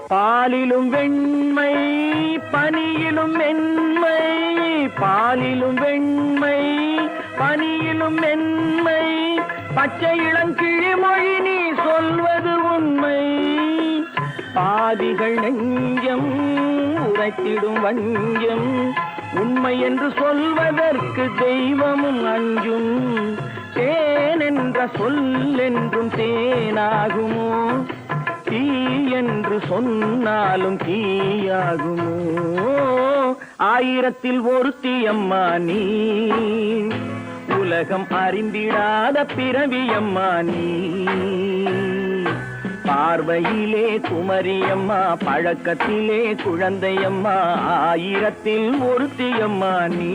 பாலிலும் வெண்மை பனியிலும் மென்மை, பாலிலும் வெண்மை பனியிலும் மென்மை, பச்சை இளங்கிழிமொழி நீ சொல்வது உண்மை. பாதிகள் நெஞ்சம் உரைத்திடும் வஞ்சம், உண்மை என்று சொல்வதற்கு தெய்வமும் அஞ்சும். தேன் என்ற சொல் என்றும் தேனாகுமோ, தீ என்று சொன்னாலும் தீயாகுமோ. ஆயிரத்தில் ஒருத்தி அம்மா நீ, உலகம் அறிந்திடாத பிறவியம்மா நீ. பார்வையிலே குமரியம்மா, பழக்கத்திலே குழந்தையம்மா, ஆயிரத்தில் ஒருத்தியம்மா நீ.